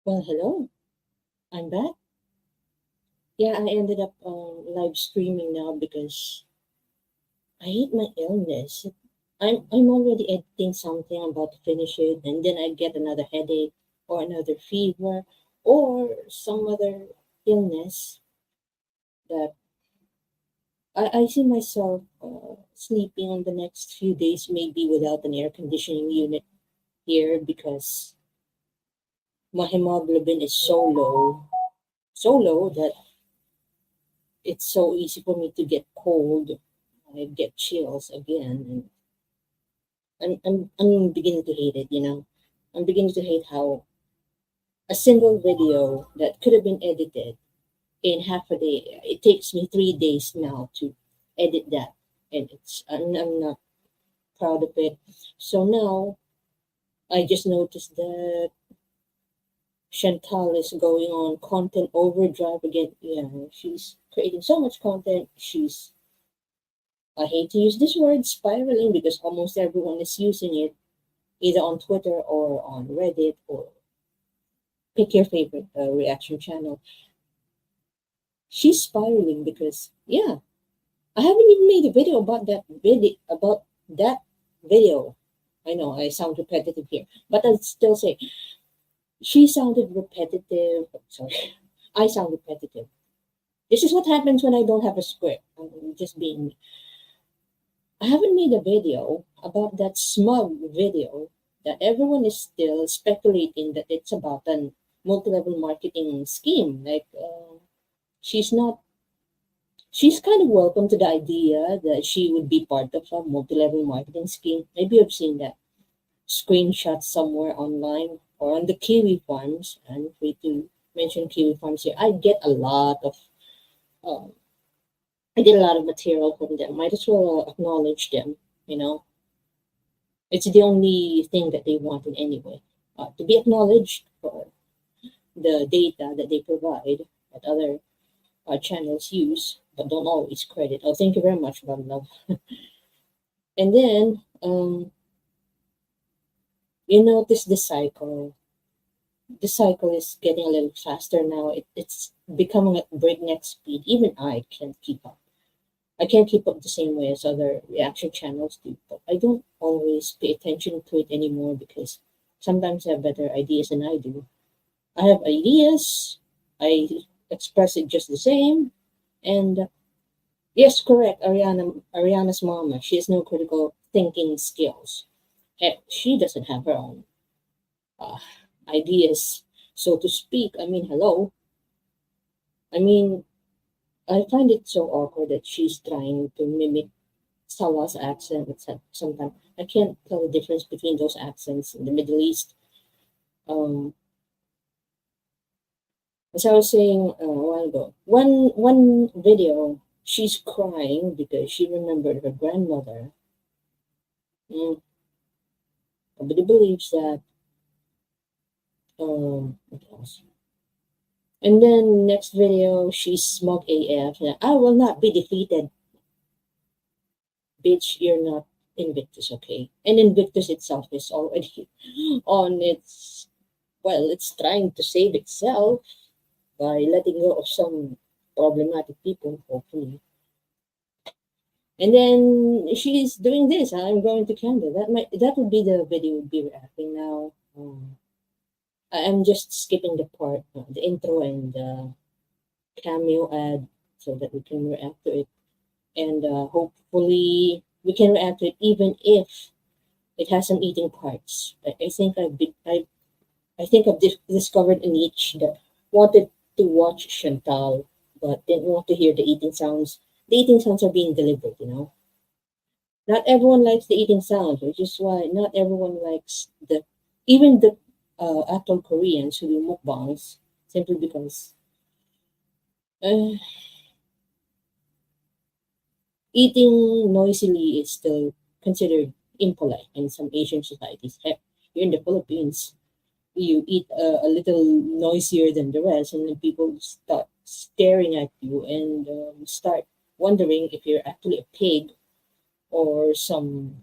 Well, hello. I'm back. Yeah, I ended up live streaming now because I hate my illness. I'm already editing something. I'm about to finish it, and then I get another headache or another fever or some other illness that I see myself sleeping on the next few days, maybe without an air conditioning unit here because my hemoglobin is so low that it's so easy for me to get cold. I get chills again, and I'm beginning to hate it. I'm beginning to hate how a single video that could have been edited in half a day. It takes me 3 days now to edit that, and I'm not proud of it. So now I just noticed that Chantal is going on content overdrive again. Yeah, she's creating so much content. I hate to use this word spiraling because almost everyone is using it either on Twitter or on Reddit or pick your favorite reaction channel. She's spiraling because yeah, I haven't even made a video about that video. I know I sound repetitive here, but I'll still say she sounded repetitive. Sorry, I sound repetitive. This is what happens when I don't have a script. I'm just being I haven't made a video about that smug video that everyone is still speculating that it's about a multi-level marketing scheme. She's not, she's kind of welcome to the idea that she would be part of a multi-level marketing scheme. Maybe I've seen that screenshot somewhere online or on the Kiwi farms. I'm free to mention Kiwi farms here. Um, I did a lot of material from them. Might as well acknowledge them, you know It's the only thing that they wanted anyway, to be acknowledged for the data that they provide that other channels use, but don't always credit. Oh, thank you very much, Love Love. And then you notice the cycle. The cycle is getting a little faster now. It's becoming at breakneck speed. Even I can't keep up. I can't keep up the same way as other reaction channels do, but I don't always pay attention to it anymore because sometimes I have better ideas than I do. I have ideas, I express it just the same, and yes, correct, Ariana's mama, she has no critical thinking skills. Heck, she doesn't have her own uh, ideas, so to speak. I mean, hello. I mean, I find it so awkward that she's trying to mimic Salah's accent, etc. Sometimes I can't tell the difference between those accents in the Middle East. Um, as I was saying a while ago, one video, she's crying because she remembered her grandmother. Mm, nobody believes that. What else? And then next video, she's smug AF. I will not be defeated, bitch. You're not Invictus, okay? And Invictus itself is already on its it's trying to save itself by letting go of some problematic people, hopefully. And then she's doing this. I'm going to Canada. That would be the video would be reacting now. I'm just skipping the part, the intro and the cameo ad, so that we can react to it. And hopefully we can react to it even if it has some eating parts. I think I've discovered a niche that wanted to watch Chantal, but didn't want to hear the eating sounds. The eating sounds are being delivered. Not everyone likes the eating sounds, which is why not everyone likes even the actual Koreans who do mukbangs, simply because uh, eating noisily is still considered impolite in some Asian societies. Heck, here in the Philippines, you eat a little noisier than the rest, and then people start staring at you and start wondering if you're actually a pig or some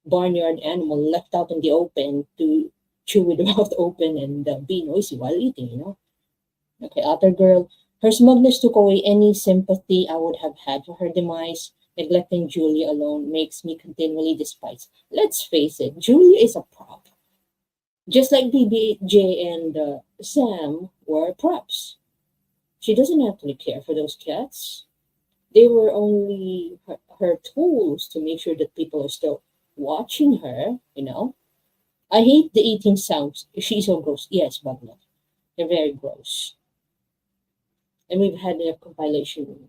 barnyard animal left out in the open to chew with the mouth open and be noisy while eating, Okay, other girl. Her smugness took away any sympathy I would have had for her demise. Neglecting Julia alone makes me continually despise. Let's face it, Julia is a prop. Just like BBJ and Sam were props. She doesn't actually care for those cats. They were only her tools to make sure that people are still watching her. I hate the eating sounds. She's so gross. Yes, Bagla. They're very gross. And we've had a compilation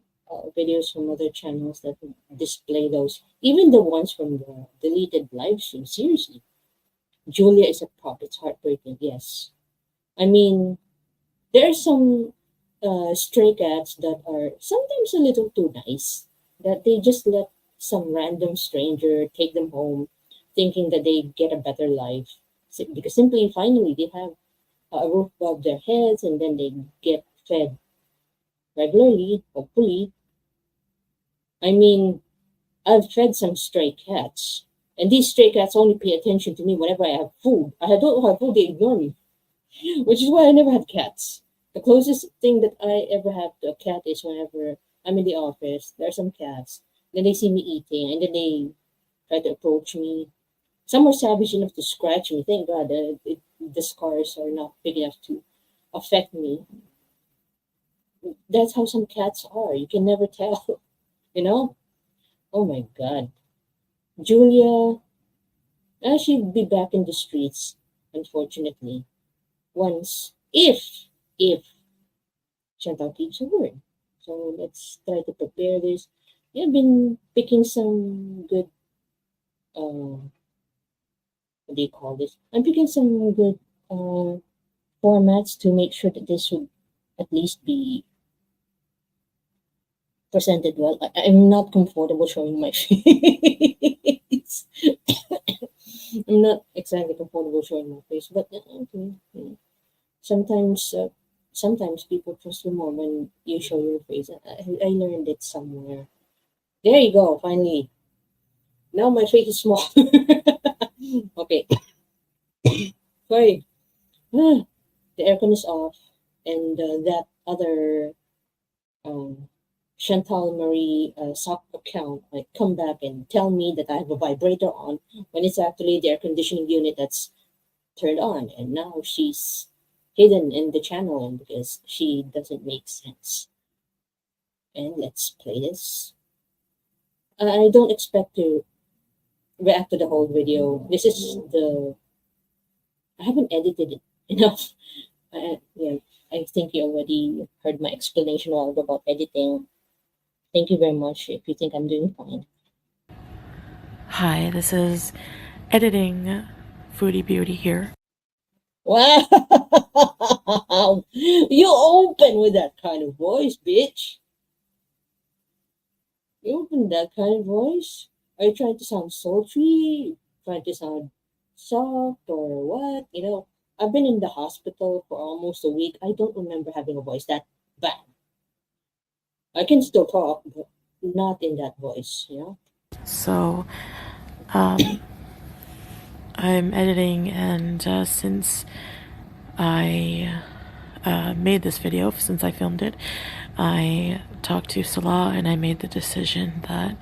videos from other channels that display those. Even the ones from the deleted live stream. Seriously. Julia is a prop. It's heartbreaking. Yes. I mean, there are some stray cats that are sometimes a little too nice, that they just let some random stranger take them home, thinking that they get a better life. Because simply, finally, they have a roof above their heads and then they get fed regularly, hopefully. I mean, I've fed some stray cats, and these stray cats only pay attention to me whenever I have food. I don't have food, they ignore me, which is why I never had cats. The closest thing that I ever have to a cat is whenever I'm in the office. There are some cats. Then they see me eating, and then they try to approach me. Some are savage enough to scratch me. Thank God the scars are not big enough to affect me. That's how some cats are. You can never tell, you know? Oh my God. Julia, she'll be back in the streets, unfortunately. Once, if Chantal keeps her word. So let's try to prepare this. Yeah, I've been picking some good, what do you call this? I'm picking some good formats to make sure that this would at least be presented well. I'm not comfortable showing my face. I'm not exactly comfortable showing my face, but okay. Sometimes, sometimes people trust you more when you show your face. I learned it somewhere. There you go. Finally, now my face is small. Okay, sorry. The aircon is off, and that other um, Chantal Marie sock account might come back and tell me that I have a vibrator on when it's actually the air conditioning unit that's turned on, and now she's hidden in the channel because she doesn't make sense. And let's play this. I don't expect to react to the whole video. This is the I haven't edited it enough. Yeah, I think you already heard my explanation a while ago about editing. Thank you very much if you think I'm doing fine. Hi, this is editing Foodie Beauty here. Wow! You open with that kind of voice, bitch. You open that kind of voice? Are you trying to sound sultry? Trying to sound soft or what? I've been in the hospital for almost a week. I don't remember having a voice that bad. I can still talk, but not in that voice. So, I'm editing, and since I made this video, since I filmed it, I talked to Salah and I made the decision that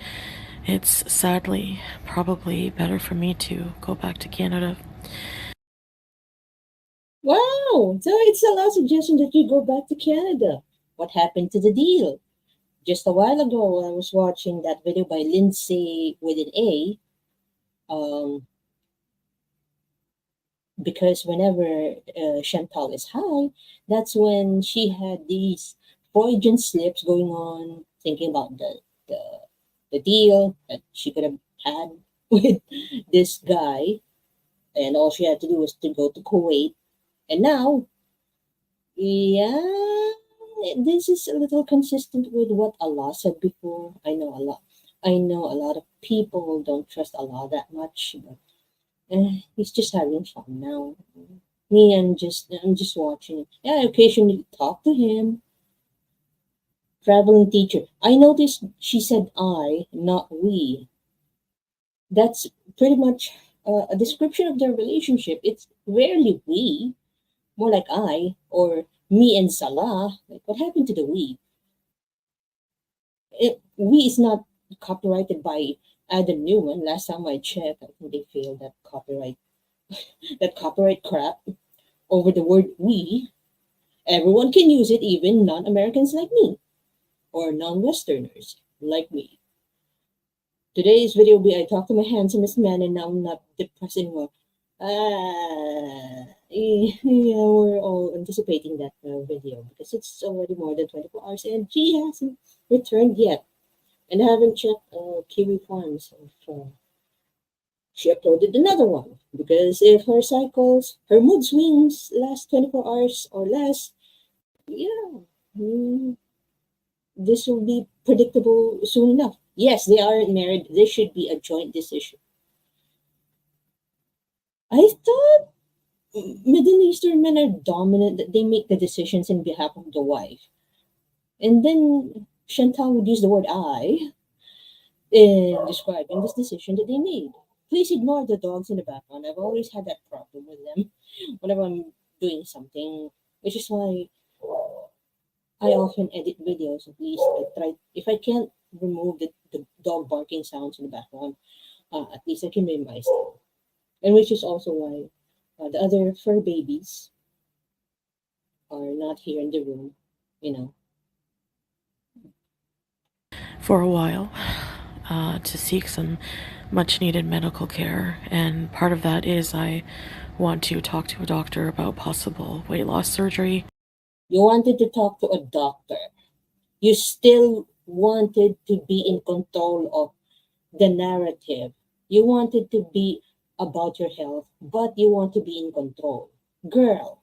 it's sadly probably better for me to go back to Canada. Wow! So it's a lot suggestion that you go back to Canada. What happened to the deal? Just a while ago, I was watching that video by Lindsay with an A. Um, because whenever Chantal is high, that's when she had these Freudian slips going on, thinking about the, the deal that she could have had with this guy, and all she had to do was to go to Kuwait. And now, yeah, this is a little consistent with what Allah said before. I know a lot. I know a lot of people don't trust Allah that much, but he's just having fun now. Me, I'm just watching. Yeah, I occasionally talk to him. Traveling teacher. I noticed she said I, not we. That's pretty much a description of their relationship. It's rarely we, more like I, or me and Salah. Like, what happened to the we? We is not copyrighted by Adam Newman. Last time I checked, I think they failed that copyright crap over the word we. Everyone can use it, even non-Americans like me, or non-Westerners like me. Today's video will be I talk to my handsomest man and now I'm not depressed anymore. Yeah, we're all anticipating that video because it's already more than 24 hours and she hasn't returned yet. And I haven't checked Kiwi Farms if she uploaded another one. Because if her mood swings last 24 hours or less, yeah, mm, this will be predictable soon enough. Yes, they aren't married. This should be a joint decision. I thought Middle Eastern men are dominant, that they make the decisions in behalf of the wife. And then Chantal would use the word I in describing this decision that they made. Please ignore the dogs in the background. I've always had that problem with them whenever I'm doing something, which is why I often edit videos. At least I try, if I can't remove the dog barking sounds in the background, at least I can minimize them. And which is also why the other fur babies are not here in the room, you know. For a while, to seek some much needed medical care, and part of that is I want to talk to a doctor about possible weight loss surgery. You wanted to talk to a doctor. You still wanted to be in control of the narrative. You wanted to be about your health, but you want to be in control. Girl,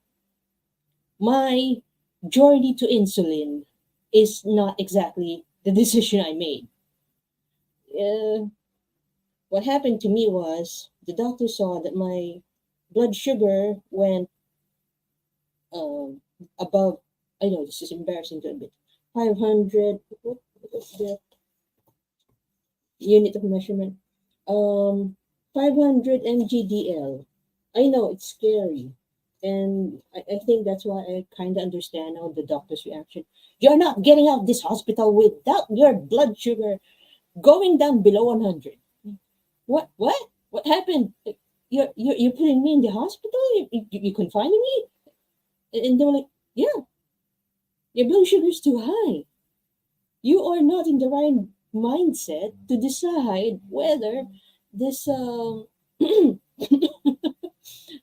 my journey to insulin is not exactly the decision I made. What happened to me was the doctor saw that my blood sugar went um, above, I know this is embarrassing to admit, 500, what is the unit of measurement? 500 mgdl. I know it's scary. And I think that's why I kind of understand now the doctor's reaction. You're not getting out of this hospital without your blood sugar going down below 100. What? What? What happened? You're putting me in the hospital? You confining me? And they were like, yeah, your blood sugar is too high. You are not in the right mindset to decide whether this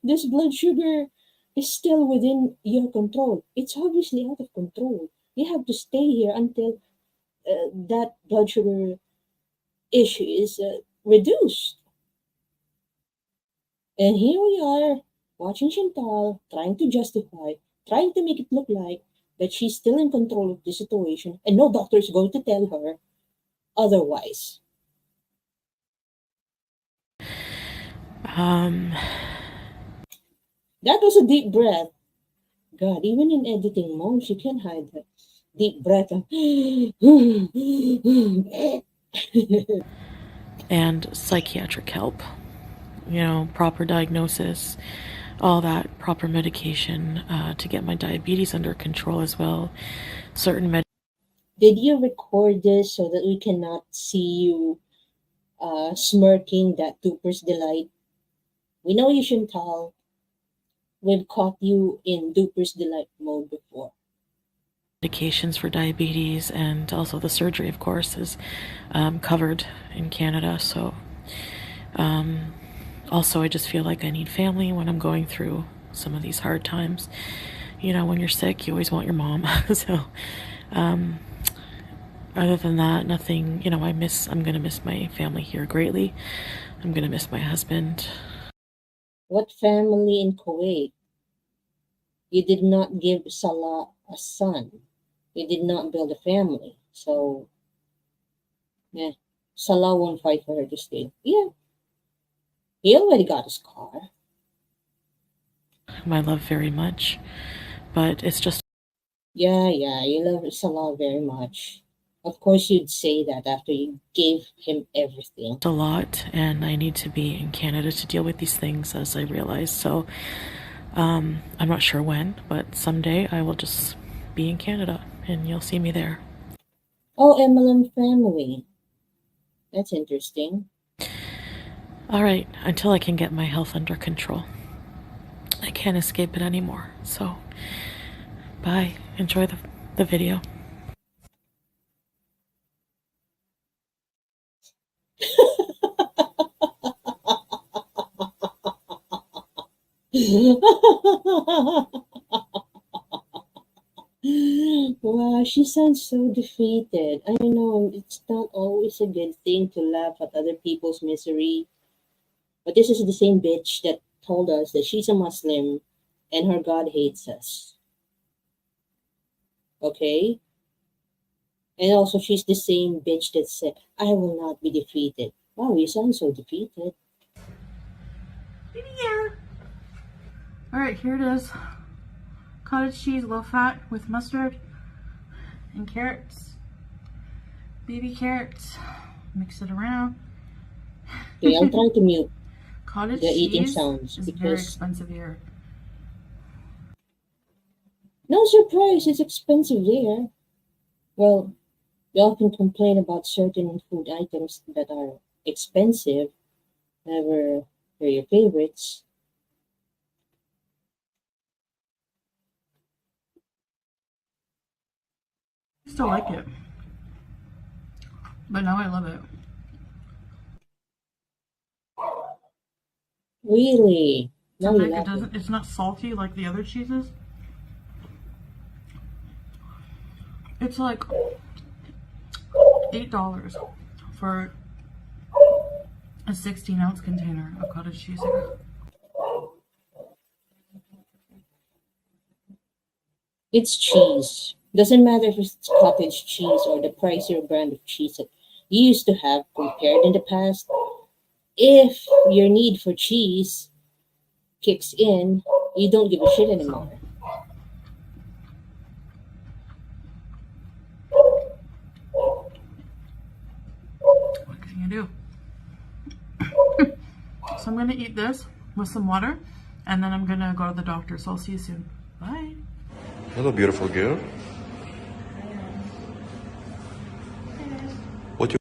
this blood sugar is still within your control. It's obviously out of control. You have to stay here until that blood sugar issue is reduced. And here we are, watching Chantal, trying to justify, trying to make it look like that she's still in control of the situation, and no doctor is going to tell her otherwise. That was a deep breath. God, even in editing mode, you can't hide that deep breath. And psychiatric help, proper diagnosis, all that, proper medication to get my diabetes under control as well. Certain Did you record this so that we cannot see you smirking that duper's delight? We know you, Chantal. We've caught you in duper's delight mode before. medications for diabetes, and also the surgery, of course, is covered in Canada. So also I just feel like I need family when I'm going through some of these hard times. When you're sick, you always want your mom. So other than that, nothing. I'm gonna miss my family here greatly. I'm gonna miss my husband. What family in Kuwait? You did not give Salah a son. You did not build a family. So, yeah, Salah won't fight for her to stay. Yeah, he already got his car. I love very much, but it's just. Yeah, you love Salah very much. Of course you'd say that after you gave him everything. A lot, and I need to be in Canada to deal with these things, as I realize. So I'm not sure when, but someday I will just be in Canada and you'll see me there. Oh, MLM family. That's interesting. All right, until I can get my health under control. I can't escape it anymore. So bye. Enjoy the video. Wow, she sounds so defeated. I know it's not always a good thing to laugh at other people's misery, but this is the same bitch that told us that she's a Muslim and her God hates us. Okay? And also, she's the same bitch that said, I will not be defeated. Wow, you sound so defeated. Yeah. All right, here it is. Cottage cheese, low fat with mustard and carrots. Baby carrots. Mix it around. Okay, I'm trying to mute Cottage the eating cheese sounds is very because expensive here. no surprise, it's expensive there. Well, we often complain about certain food items that are expensive. Never they're your favorites. I still like it, but now I love it. Really? Now you Like love it. it's not salty like the other cheeses. It's like $8 for a 16-ounce container of cottage cheese here. It's cheese. Doesn't matter if it's cottage cheese or the pricier brand of cheese that you used to have compared in the past. If your need for cheese kicks in, you don't give a shit anymore. What can you do? So I'm gonna eat this with some water, and then I'm gonna go to the doctor. So I'll see you soon. Bye. Hello, beautiful girl. What you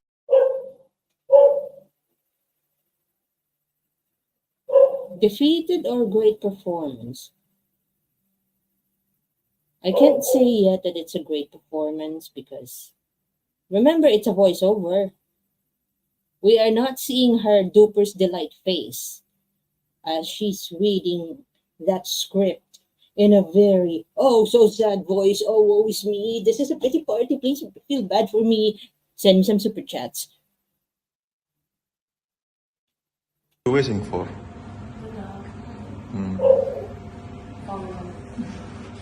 Defeated or great performance? I can't say yet that it's a great performance because remember it's a voiceover. We are not seeing her duper's delight face as she's reading that script in a very oh so sad voice. Oh woe is me. This is a pity party. Please feel bad for me. Send me some super chats. waiting for?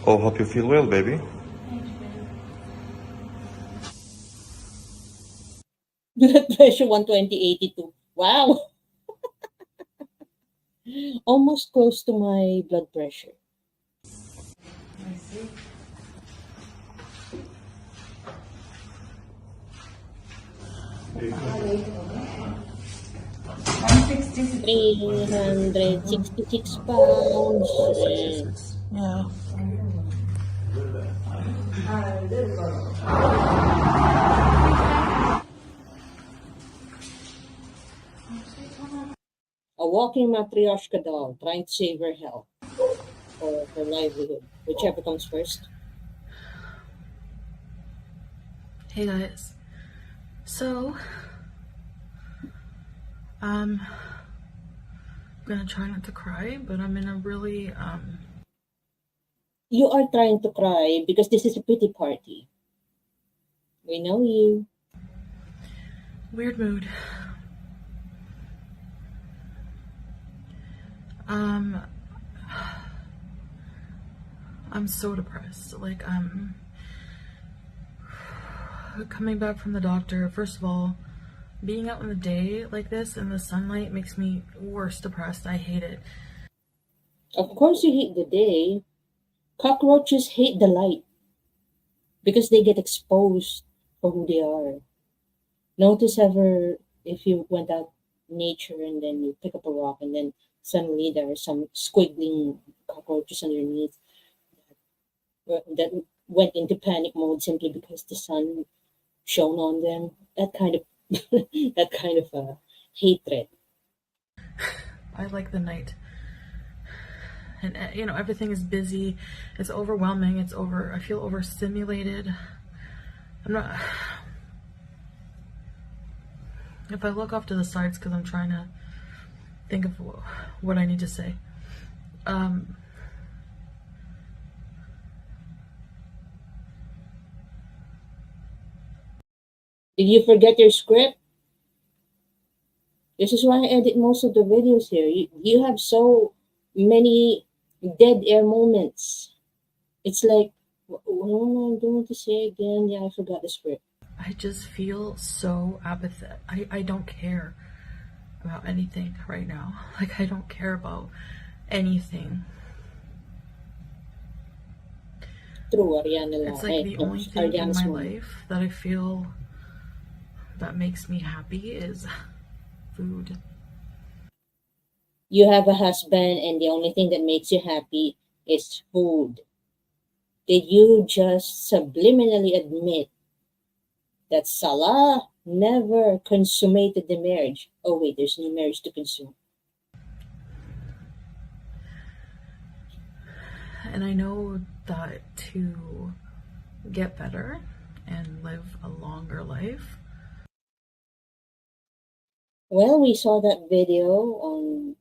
Oh, hope you feel well, baby. Blood pressure 120/82. Wow. Almost close to my blood pressure. I see. 366 pounds. Yeah. A walking matryoshka doll trying to save her health or her livelihood, whichever comes first. Hey guys. So, I'm gonna try not to cry, but I'm in a really You are trying to cry because this is a pity party. We know you. weird mood. I'm so depressed. Like, I'm coming back from the doctor. First of all, being out in the day like this in the sunlight makes me worse depressed. I hate it. Of course you hate the day. Cockroaches hate the light because they get exposed for who they are. Notice ever if you went out in nature and then you pick up a rock and then suddenly there are some squiggling cockroaches underneath that went into panic mode simply because the sun shone on them. That kind of that kind of hatred. I like the night. And everything is busy. It's overwhelming. I feel overstimulated. I'm not. If I look off to the sides because I'm trying to think of what I need to say. Did you forget your script? This is why I edit most of the videos here. You have so many dead air moments. It's like, what am I going to say again? Yeah, I forgot the script. I just feel so apathetic. I don't care about anything right now. Like, I don't care about anything. True, Ariana. It's like the only thing in Ariana's my moment. life that I feel that makes me happy is food. You have a husband, and the only thing that makes you happy is food. Did you just subliminally admit that Salah never consummated the marriage? Oh, wait, there's no marriage to consume. And I know that to get better and live a longer life. Well, we saw that video on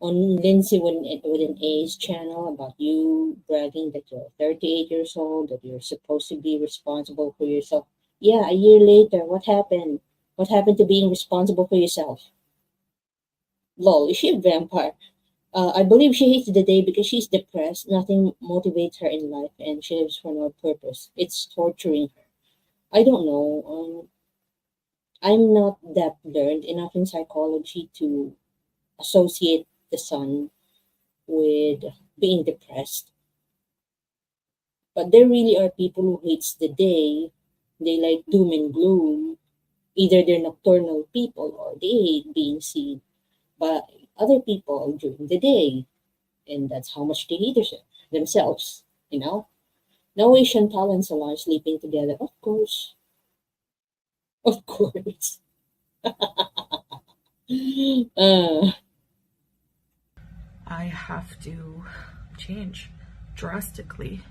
Lindsay with an A's channel about you bragging that you're 38 years old, that you're supposed to be responsible for yourself. Yeah, a year later, what happened? What happened to being responsible for yourself? Lol, is she a vampire? I believe she hates the day because she's depressed. Nothing motivates her in life, and she lives for no purpose. It's torturing her. I don't know. I'm not that learned enough in psychology to associate the sun with being depressed. But there really are people who hates the day. They like doom and gloom. Either they're nocturnal people or they hate being seen by other people during the day. And that's how much they hate themselves, you know? No way Chantal and Salah are sleeping together. Of course. Of course. uh, I have to change drastically.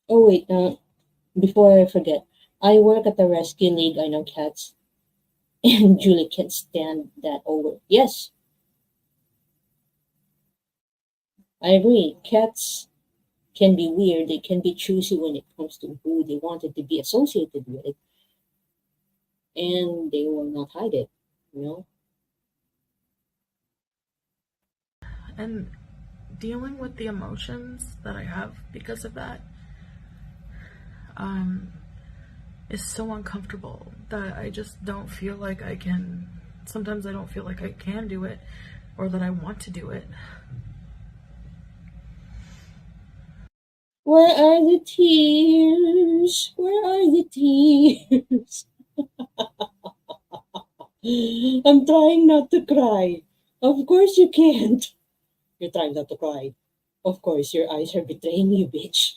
oh, wait. Before I forget, I work at the rescue league. I know cats. And Julie can't stand that over. Yes, I agree. Cats can be weird. They can be choosy when it comes to who they wanted to be associated with, and they will not hide it. You know. And dealing with the emotions that I have because of that is so uncomfortable that I just don't feel like I can. Sometimes I don't feel like I can do it or that I want to do it. Where are the tears? Where are the tears? I'm trying not to cry. Of course you can't. You're trying not to cry. Of course your eyes are betraying you, bitch.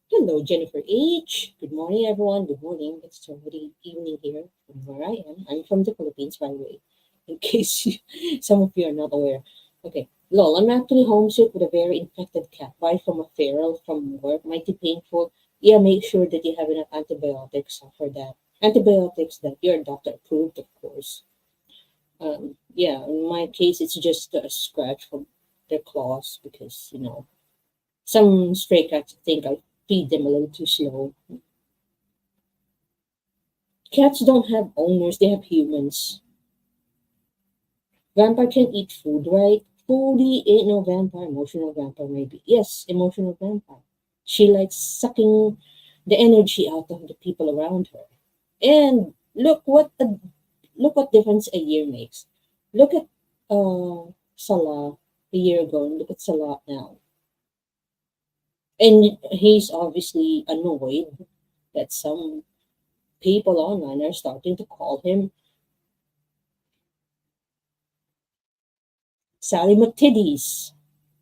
Hello, Jennifer H. Good morning, everyone. Good morning. It's already evening here from where I am. I'm from the Philippines, by the way, in case some of you are not aware. Okay. Lol, I'm actually homesick with a very infected cat. Why from a feral from work? Mighty painful. Yeah, make sure that you have enough antibiotics for that. Antibiotics that your doctor approved, of course. Yeah, in my case, it's just a scratch from their claws because, some stray cats think I feed them a little too slow. Cats don't have owners, they have humans. Vampire can eat food, right? Foodie ain't no vampire, emotional vampire maybe. Yes, emotional vampire. She likes sucking the energy out of the people around her. And look what difference a year makes. Look at Salah a year ago and look at Salah now. And he's obviously annoyed that some people online are starting to call him Sally McTitties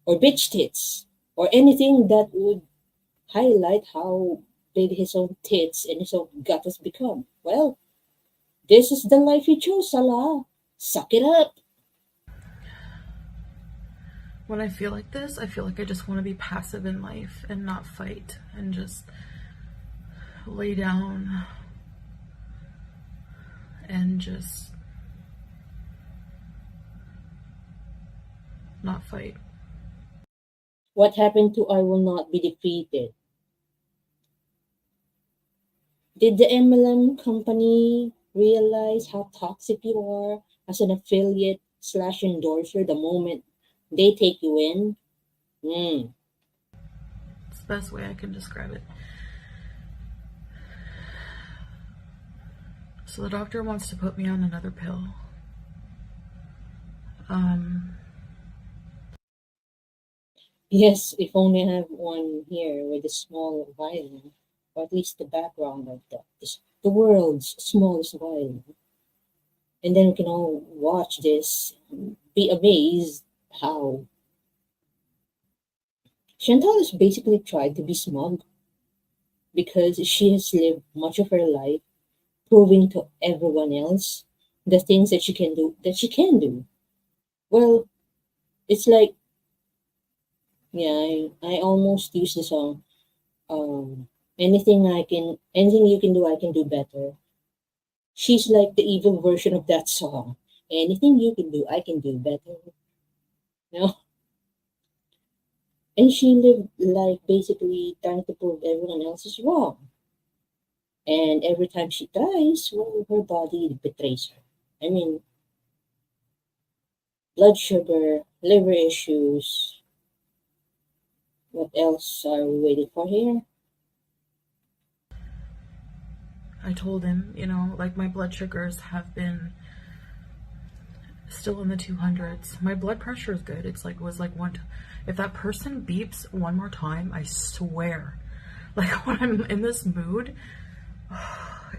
or Bitch Tits or anything that would highlight how big his own tits and his own gut has become. Well, this is the life you chose, Salah. Suck it up. When I feel like this, I feel like I just want to be passive in life and not fight and just lay down and just not fight. What happened to I will not be defeated? Did the MLM company realize how toxic you are as an affiliate slash endorser the moment they take you in? It's the best way I can describe it. So the doctor wants to put me on another pill. Yes, if only I have one here with a small violin, or at least the background of the world's smallest violin. And then we can all watch this and be amazed how Chantal has basically tried to be smug because she has lived much of her life proving to everyone else the things that she can do. Well, it's like, yeah, I almost use the song, anything you can do, I can do better. She's like the evil version of that song. Anything you can do, I can do better. You know? And she lived like basically trying to prove everyone else is wrong. And every time she tries, well, her body betrays her. I mean, blood sugar, liver issues. What else are we waiting for here? I told him, like my blood sugars have been still in the 200s. My blood pressure is good. It's like, if that person beeps one more time, I swear, like when I'm in this mood,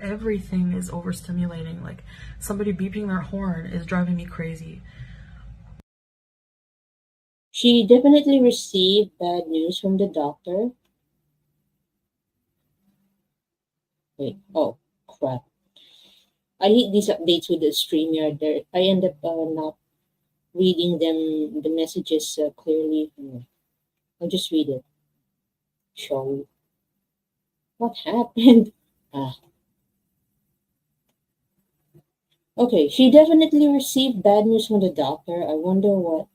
everything is overstimulating. Like somebody beeping their horn is driving me crazy. She definitely received bad news from the doctor. Wait, oh, crap. I hate these updates with the StreamYard. There, I end up not reading the messages clearly. I'll just read it. Show. What happened? Ah. Okay, she definitely received bad news from the doctor. I wonder what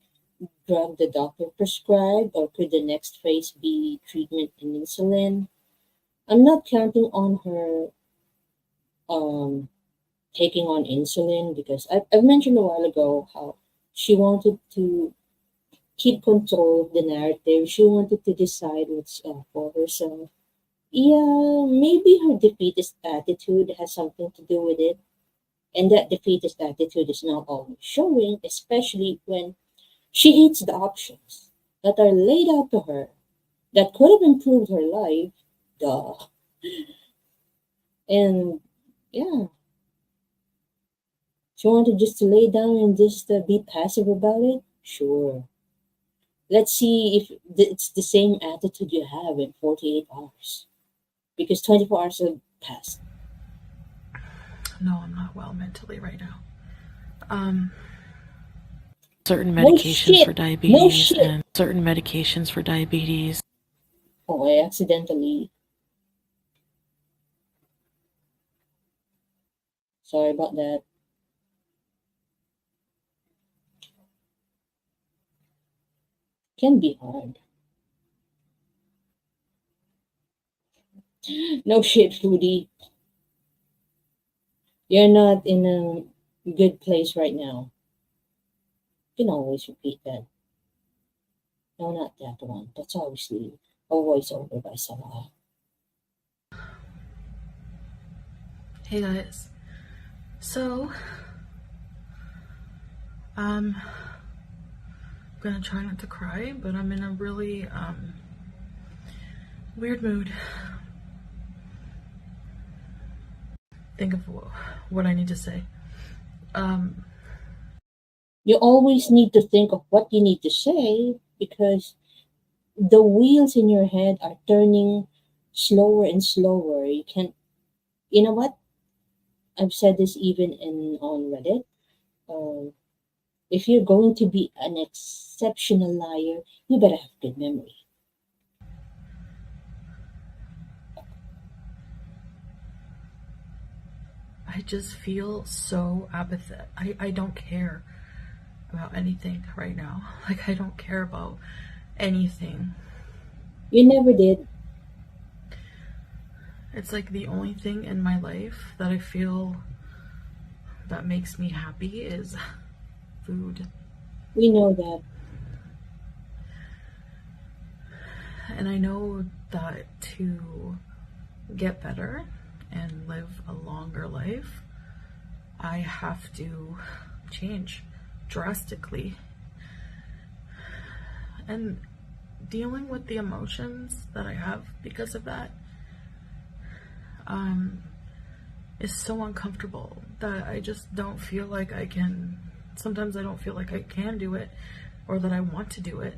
drug the doctor prescribed, or could the next phase be treatment in insulin? I'm not counting on her um, taking on insulin because I've mentioned a while ago how she wanted to keep control of the narrative. She wanted to decide what's for herself. Yeah, maybe her defeatist attitude has something to do with it. And that defeatist attitude is not always showing, especially when she hates the options that are laid out to her that could have improved her life. Duh. And yeah, she wanted just to lay down and just be passive about it. Sure. Let's see if it's the same attitude you have in 48 hours. Because 24 hours have passed. No, I'm not well mentally right now. Certain No medications for shit! No diabetes shit! and certain medications for diabetes. Oh, I accidentally. Sorry about that. Can be hard. No shit, Foodie. You're not in a good place right now. You can always repeat that. No, not that one. That's obviously a voiceover by Salah. Hey guys. So, I'm gonna try not to cry, but I'm in a really Weird mood. Think of what I need to say. You always need to think of what you need to say because the wheels in your head are turning slower and slower. You can't, you know what? I've said this even on Reddit. Um, if you're going to be an exceptional liar, you better have good memory. I just feel so apathetic. I don't care about anything right now. Like, I don't care about anything. You never did. It's like the only thing in my life that I feel that makes me happy is food. We know that. And I know that to get better and live a longer life, I have to change drastically. And dealing with the emotions that I have because of that is so uncomfortable that I just don't feel like I can. Sometimes I don't feel like I can do it or that I want to do it.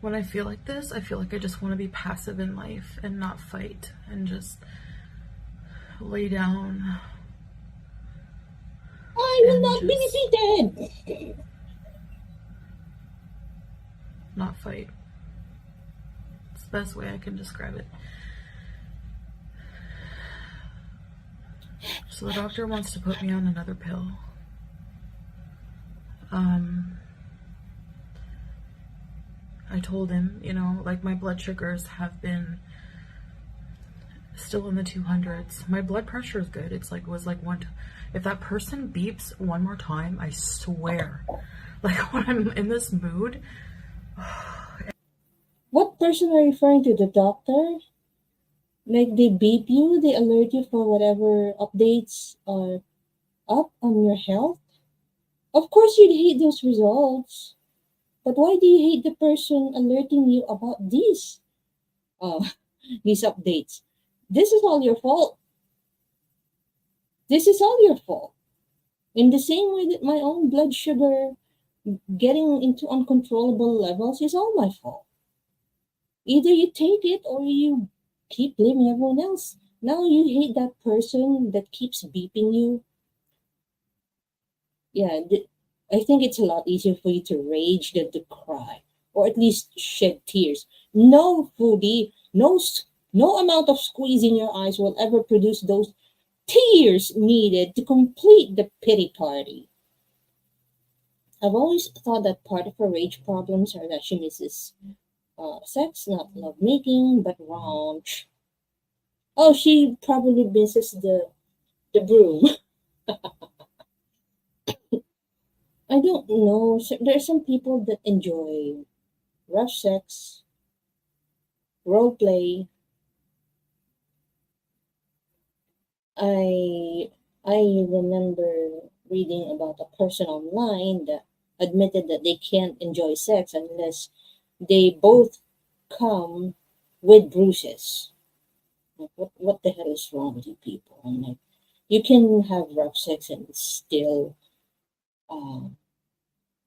When I feel like this, I feel like I just want to be passive in life and not fight and just lay down. I will not be defeated. Not fight. It's the best way I can describe it. So the doctor wants to put me on another pill. I told him, you know, like my blood sugars have been still in the 200s. My blood pressure is good. It's like, was like one. If that person beeps one more time, I swear, like when I'm in this mood. What person are you referring to? The doctor? Like they beep you, they alert you for whatever updates are up on your health? Of course you'd hate those results. But why do you hate the person alerting you about uh, these updates? This is all your fault. This is all your fault. In the same way that my own blood sugar getting into uncontrollable levels is all my fault. Either you take it or you keep blaming everyone else. Now you hate that person that keeps beeping you. Yeah, I think it's a lot easier for you to rage than to cry, or at least shed tears. No, Foodie, no amount of squeezing your eyes will ever produce those tears needed to complete the pity party. I've always thought that part of her rage problems are that she misses sex, not love making, but raunch. Oh, she probably misses the broom. I don't know. There are some people that enjoy rough sex, role play. I I remember reading about a person online that admitted that they can't enjoy sex unless they both come with bruises. Like, what the hell is wrong with you people? I'm like, you can have rough sex and still um,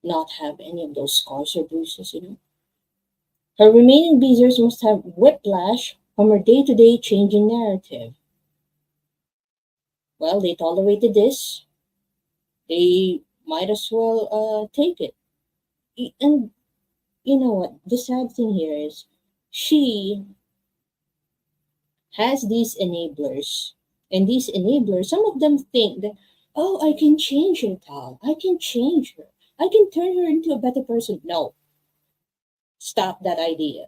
not have any of those scars or bruises, you know? Her remaining beezers must have whiplash from her day-to-day changing narrative. Well, they tolerated this. They might as well take it. And you know what? The sad thing here is she has these enablers. And these enablers, some of them think that, oh, I can change her, Tal. I can change her. I can turn her into a better person. No, stop that idea.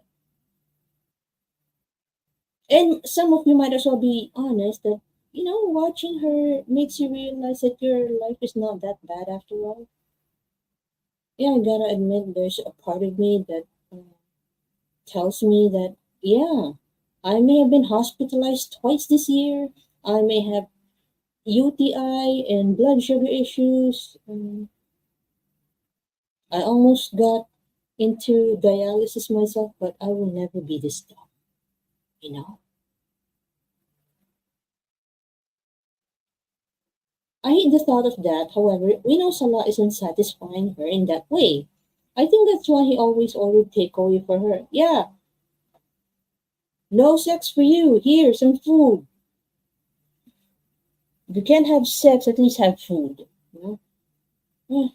And some of you might as well be honest that, you know, watching her makes you realize that your life is not that bad after all. Yeah, I gotta admit, there's a part of me that tells me that, yeah, I may have been hospitalized twice this year. I may have UTI and blood sugar issues. I almost got into dialysis myself, but I will never be this dumb, you know? I hate the thought of that. However, we know Salah isn't satisfying her in that way. I think that's why he always ordered takeaway for her. Yeah, no sex for you. Here, some food. If you can't have sex, at least have food. You know?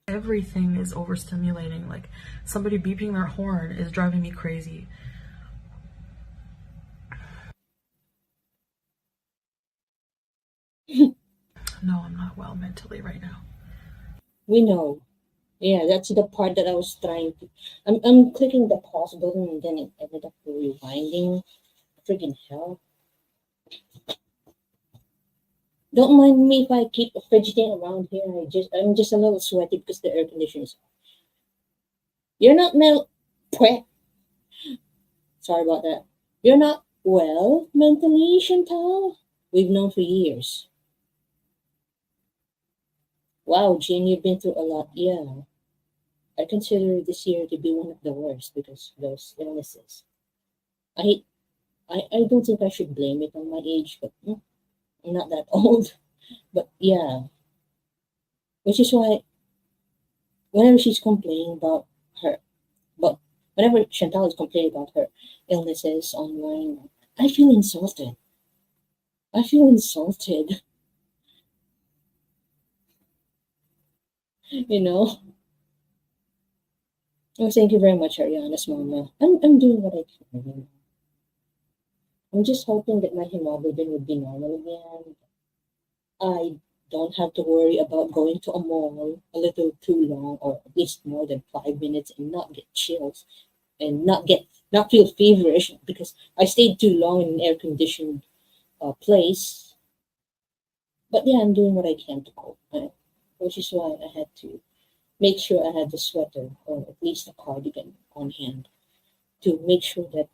Everything is overstimulating. Like, somebody beeping their horn is driving me crazy. No, I'm not well mentally right now. We know. Yeah, that's the part that I was trying to. I'm clicking the pause button and then it ended up rewinding. Freaking hell. Don't mind me if I keep fidgeting around here. I'm just a little sweaty because the air conditioner is off. You're not Sorry about that. You're not well mentally, Chantal? We've known for years. Wow, Jean, you've been through a lot. Yeah. I consider this year to be one of the worst because of those illnesses. I I don't think I should blame it on my age, but I'm not that old. But yeah, which is why whenever she's complaining about her, but whenever Chantal is complaining about her illnesses online, I feel insulted. I feel insulted, you know. Oh, thank you very much, Ariana's mama. I'm doing what I can. You know? I'm just hoping that my hemoglobin would be normal again. I don't have to worry about going to a mall a little too long, or at least more than 5 minutes, and not get chills and not feel feverish because I stayed too long in an air conditioned place. But yeah, I'm doing what I can to cope, which is why I had to make sure I had the sweater or at least a cardigan on hand to make sure that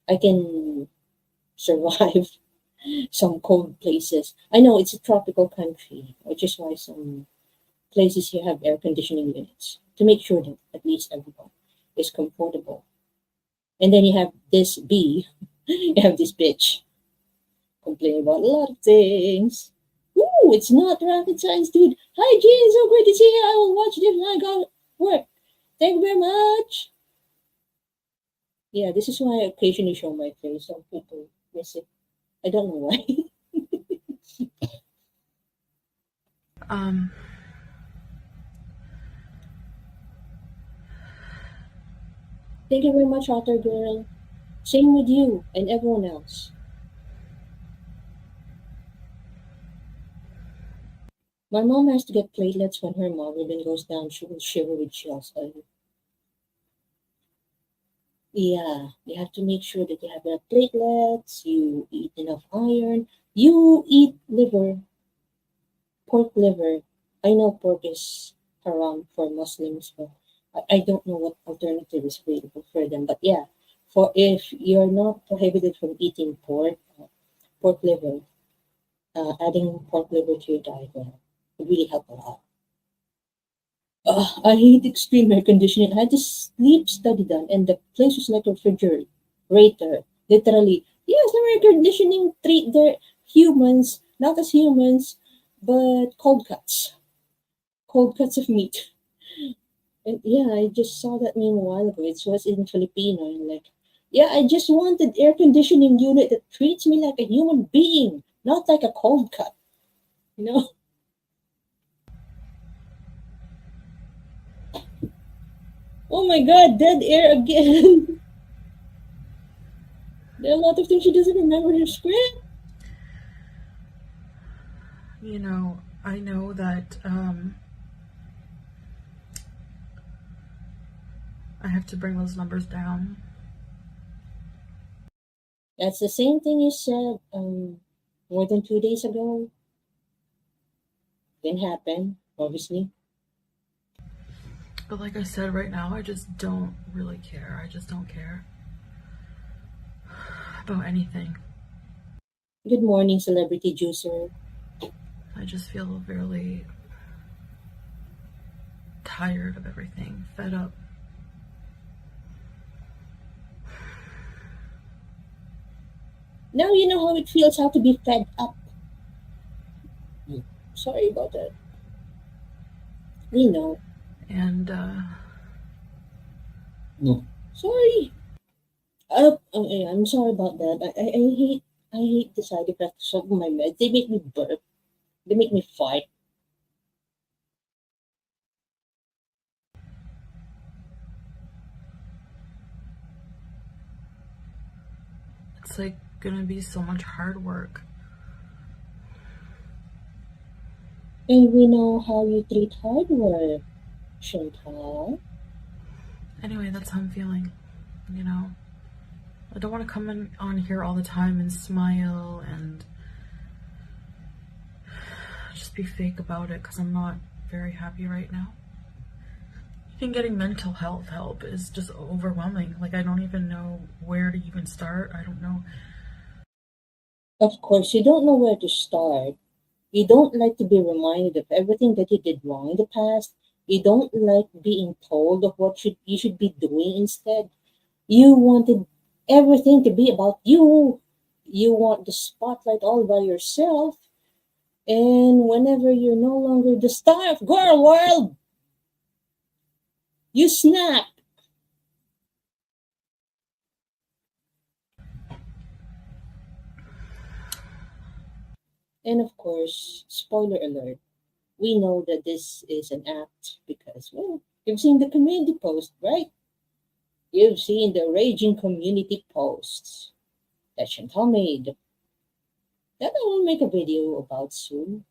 I can survive some cold places. I know it's a tropical country, which is why some places here have air conditioning units to make sure that at least everyone is comfortable. And then you have this bee, you have this bitch complaining about a lot of things. Ooh, it's not rocket science, dude. Hi, Jean, so great to see you. I will watch this when I got work. Thank you very much. Yeah, this is why I occasionally show my face. Some people miss it. I don't know why. Thank you very much, Otter Girl. Same with you and everyone else. My mom has to get platelets when her hemoglobin goes down. She will shiver with chills. Yeah, you have to make sure that you have enough platelets, you eat enough iron, you eat liver, pork liver. I know pork is haram for Muslims, but I don't know what alternative is available for them. But yeah, for if you're not prohibited from eating pork liver, adding pork liver to your diet would really help a lot. I hate extreme air conditioning. I had this sleep study done, and the place was like a refrigerator. Literally, yes, the air conditioning treat their humans not as humans, but cold cuts of meat. And yeah, I just saw that meme a while ago. It was in Filipino, and like, yeah, I just wanted air conditioning unit that treats me like a human being, not like a cold cut. You know? Oh my God, dead air again. There are a lot of things she doesn't remember her script. You know, I know that I have to bring those numbers down. That's the same thing you said more than 2 days ago. Didn't happen, obviously. But like I said, right now, I just don't really care. I just don't care about anything. Good morning, celebrity juicer. I just feel really tired of everything, fed up. Now you know how it feels how to be fed up. Sorry about that. We know. And, No. Sorry. Okay, I'm sorry about that. I hate the side effects of my meds. They make me burp. They make me fart. it's like gonna be so much hard work. And we know how you treat hard work, Chantal. Anyway, that's how I'm feeling, you know? I don't want to come on here all the time and smile and just be fake about it, because I'm not very happy right now. Even getting mental health help is just overwhelming. Like, I don't even know where to even start. I don't know. Of course, you don't know where to start. You don't like to be reminded of everything that you did wrong in the past. You don't like being told of what you should be doing instead. You wanted everything to be about you. You want the spotlight all by yourself. And whenever you're no longer the star of girl world, you snap. And of course, spoiler alert, we know that this is an act because, well, you've seen the community post, right? You've seen the raging community posts that Chantal made that I will make a video about soon.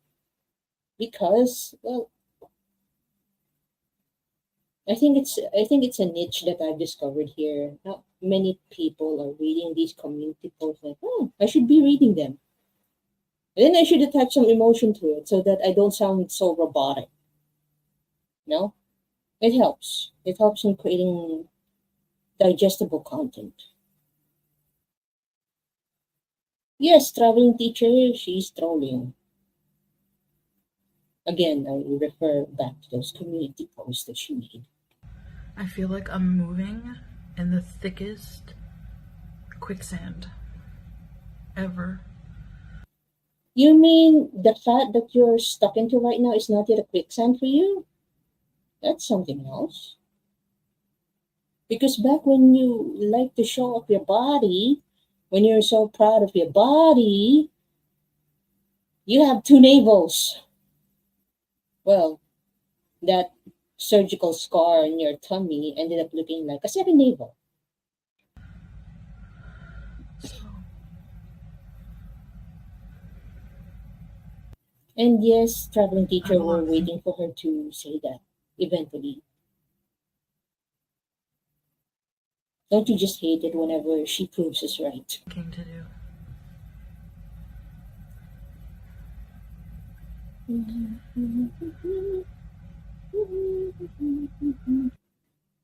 Because, well, I think it's a niche that I've discovered here. Not many people are reading these community posts like, oh, I should be reading them. And then I should attach some emotion to it so that I don't sound so robotic. No? It helps. It helps in creating digestible content. Yes, traveling teacher, she's trolling. Again, I refer back to those community posts that she made. I feel like I'm moving in the thickest quicksand ever. You mean the fact that you're stuck into right now is not yet a quicksand for you? That's something else. Because back when you like to show off your body, when you're so proud of your body, you have two navels. Well, that surgical scar on your tummy ended up looking like a second navel. So, And yes, traveling teacher, I'm a we're lot waiting for her to say that eventually. Don't you just hate it whenever she proves us right? thinking to do.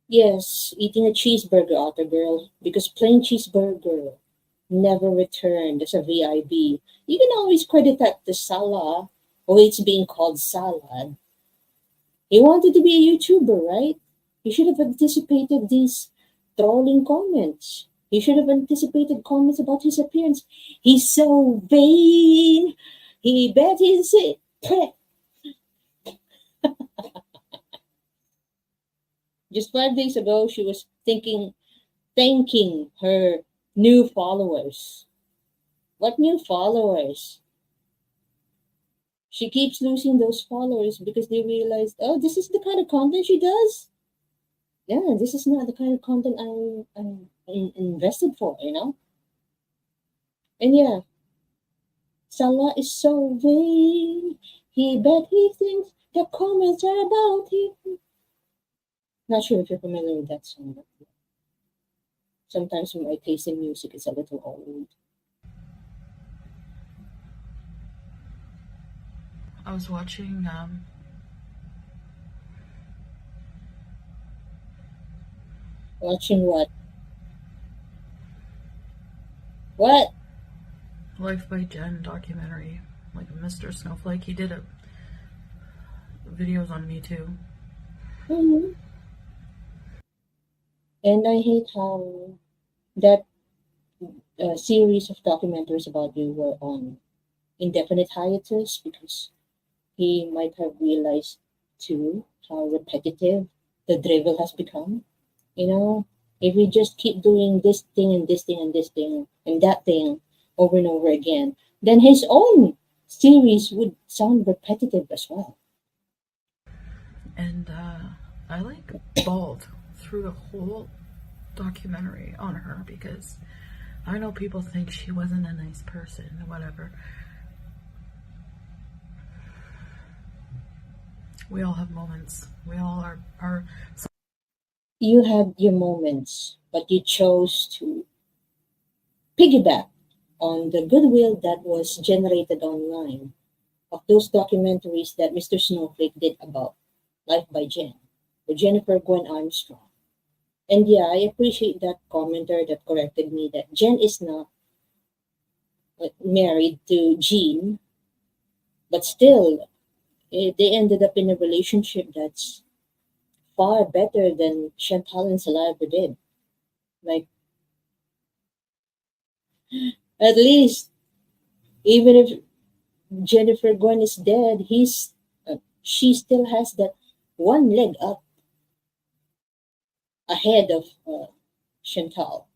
Yes, eating a cheeseburger, Otter Girl, because plain cheeseburger never returned as a VIB. You can always credit that to Salah, or it's being called salad. He wanted to be a YouTuber, right? He should have anticipated these trolling comments. He should have anticipated comments about his appearance. He's so vain. He bet he's it. Just 5 days ago, she was thanking her new followers. What new followers? She keeps losing those followers because they realize, oh, this is the kind of content she does. Yeah, this is not the kind of content I'm invested for, you know? And yeah, Salah is so vain. He bet he thinks the comments are about him. Not sure if you're familiar with that song. But sometimes my taste in music is a little old. I was watching Watching what? What? Life by Jen documentary, like Mr. Snowflake. He did videos on me too. Mhm. And I hate how that series of documentaries about you were on indefinite hiatus because he might have realized too how repetitive the drivel has become. You know, if we just keep doing this thing and this thing and this thing and that thing over and over again, then his own series would sound repetitive as well. And I like bawled through the whole documentary on her because I know people think she wasn't a nice person or whatever. We all have moments. We all are. You had your moments, but you chose to piggyback on the goodwill that was generated online of those documentaries that Mr. Snowflake did about Life by Jen or Jennifer Gwen Armstrong. And yeah, I appreciate that commenter that corrected me that Jen is not married to Jean, but still, they ended up in a relationship that's far better than Chantal and Salah ever did. Like, at least, even if Jennifer Gwen is dead, she still has that one leg up ahead of Chantal.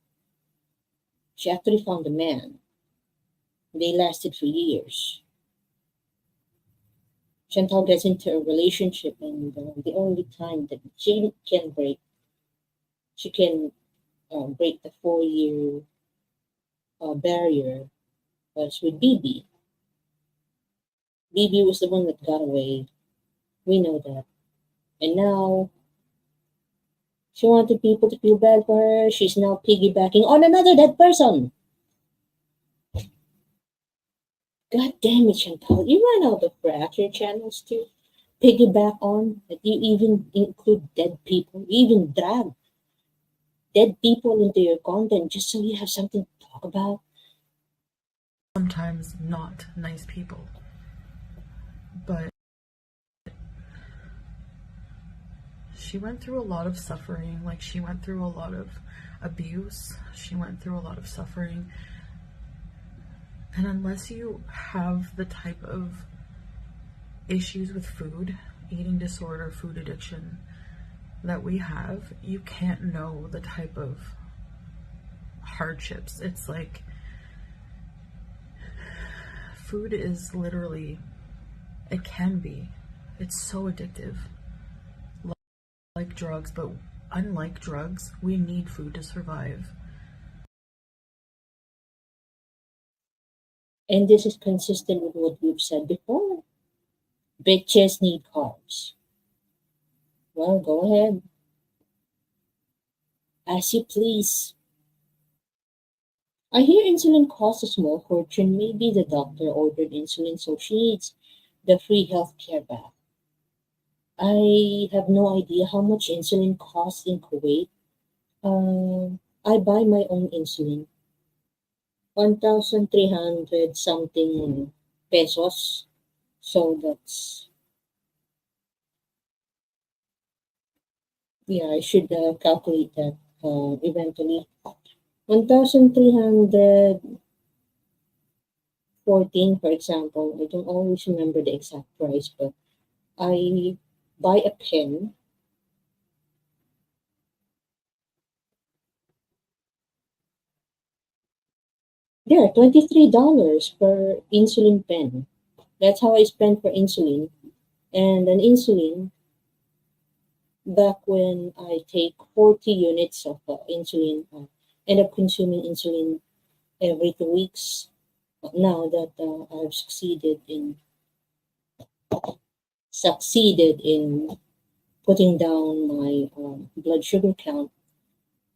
She actually found a man. They lasted for years. Chantal gets into a relationship, and the only time that she can break the 4 year barrier was with BB. BB was the one that got away. We know that. And now she wanted people to feel bad for her. She's now piggybacking on another dead person. God damn it, Chantal. You run out of reaction channels to piggyback on. That you even include dead people. You even drag dead people into your content just so you have something to talk about. Sometimes not nice people, but she went through a lot of suffering. Like, she went through a lot of abuse. She went through a lot of suffering. And unless you have the type of issues with food, eating disorder, food addiction that we have, you can't know the type of hardships. It's like food is literally, it can be, it's so addictive. Like drugs, but unlike drugs, we need food to survive. And this is consistent with what we've said before. Bitches need carbs. Well, go ahead. As you please. I hear insulin costs a small fortune. Maybe the doctor ordered insulin so she needs the free healthcare back. I have no idea how much insulin costs in Kuwait. I buy my own insulin. 1,300 something pesos. So that's, yeah, I should calculate that eventually. 1,314, for example. I don't always remember the exact price, but I buy a pen. Yeah, $23 per insulin pen. That's how I spend for insulin. And an insulin, back when I take 40 units of insulin, end up consuming insulin every 2 weeks. But now that I've succeeded in putting down my blood sugar count,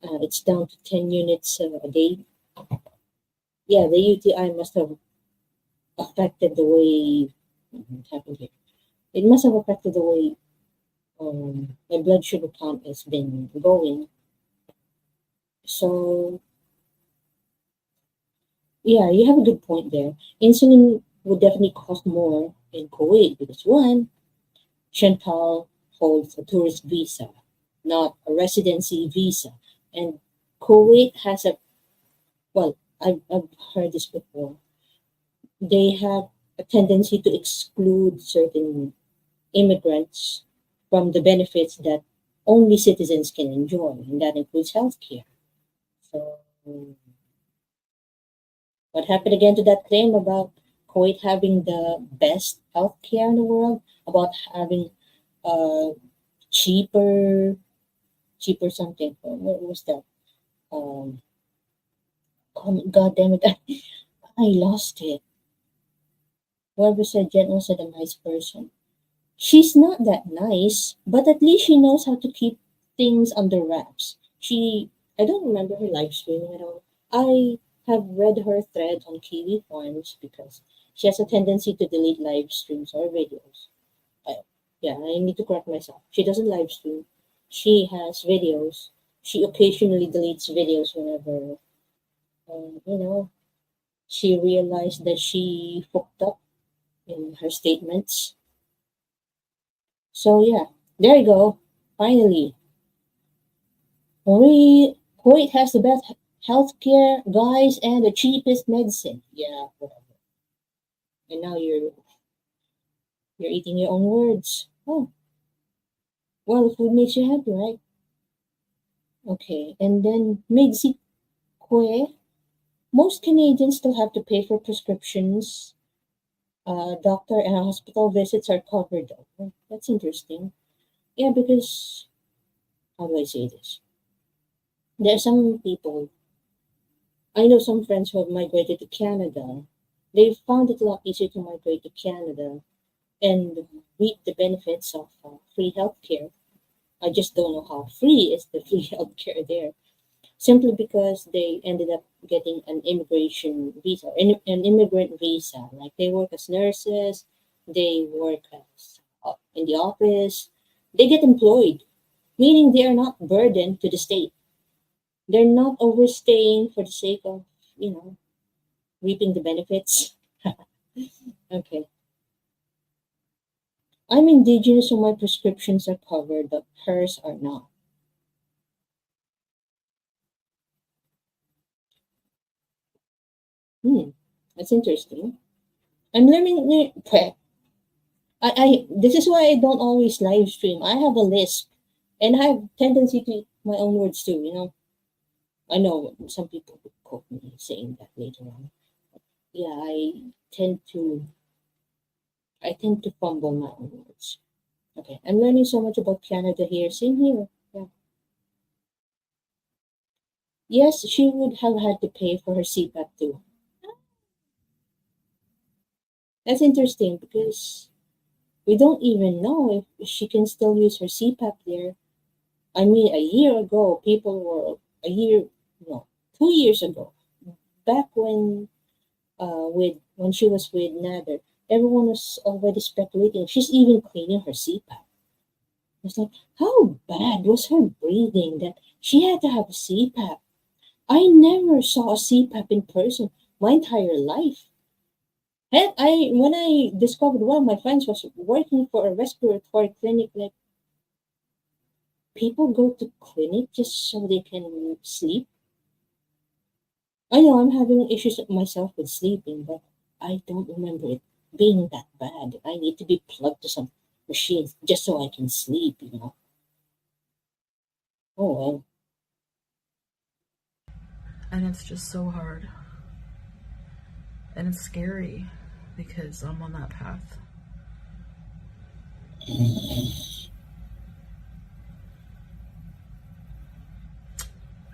it's down to 10 units a day. Yeah, the UTI must have affected the way what happened here. It must have affected the way my blood sugar count has been going. So yeah, you have a good point there. Insulin would definitely cost more in Kuwait because one, Chantal holds a tourist visa, not a residency visa. And Kuwait has a, well, I've heard this before. They have a tendency to exclude certain immigrants from the benefits that only citizens can enjoy, and that includes healthcare. So, what happened again to that claim about Kuwait having the best healthcare in the world? About having uh, cheaper, cheaper something. What was that? Um, God damn it! I lost it. Whoever said Jen was a nice person. She's not that nice, but at least she knows how to keep things under wraps. I don't remember her live streaming at all. I have read her thread on Kiwi Farms because she has a tendency to delete live streams or videos. I, yeah, I need to correct myself. She doesn't live stream. She has videos. She occasionally deletes videos whenever, you know, she realized that she fucked up in her statements. So yeah, there you go. Finally, Kuwait has the best healthcare, guys, and the cheapest medicine. Yeah, whatever. And now you're eating your own words. Oh, well, food makes you happy, right? Okay, and then Mexico. Most Canadians still have to pay for prescriptions. Doctor and hospital visits are covered though. Oh, that's interesting. Yeah, because how do I say this? There are some people, I know some friends who have migrated to Canada. They've found it a lot easier to migrate to Canada and reap the benefits of free healthcare. I just don't know how free is the free healthcare there. Simply because they ended up getting an immigration visa, an immigrant visa. Like they work as nurses, they work as in the office, they get employed, meaning they are not burdened to the state. They're not overstaying for the sake of, you know, reaping the benefits. Okay. I'm indigenous, so my prescriptions are covered, but hers are not. Hmm, that's interesting. I'm learning. This is why I don't always live stream. I have a lisp, and I have tendency to eat my own words too. You know, I know some people would quote me saying that later on. Yeah, tend to I tend to fumble my own words. Okay, I'm learning so much about Canada here. Same here. Yeah. Yes, she would have had to pay for her CPAP too. That's interesting because we don't even know if she can still use her CPAP there. I mean, a year ago, people were a year, no, 2 years ago, back when she was with Nader, everyone was already speculating. She's even cleaning her CPAP. It's like, how bad was her breathing that she had to have a CPAP? I never saw a CPAP in person my entire life. And when I discovered one of my friends was working for a respiratory clinic, like people go to clinic just so they can sleep. I know I'm having issues myself with sleeping, but I don't remember it being that bad. I need to be plugged to some machines just so I can sleep, you know. Oh well. And it's just so hard. And it's scary because I'm on that path.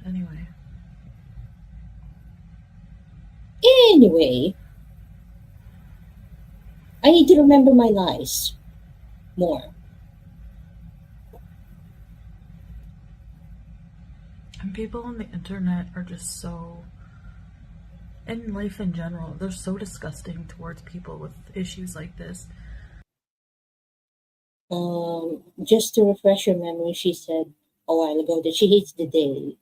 Anyway. Anyway, I need to remember my lies more. And people on the internet are just so, in life in general, they're so disgusting towards people with issues like this. Just to refresh your memory, she said a while ago that she hates the day,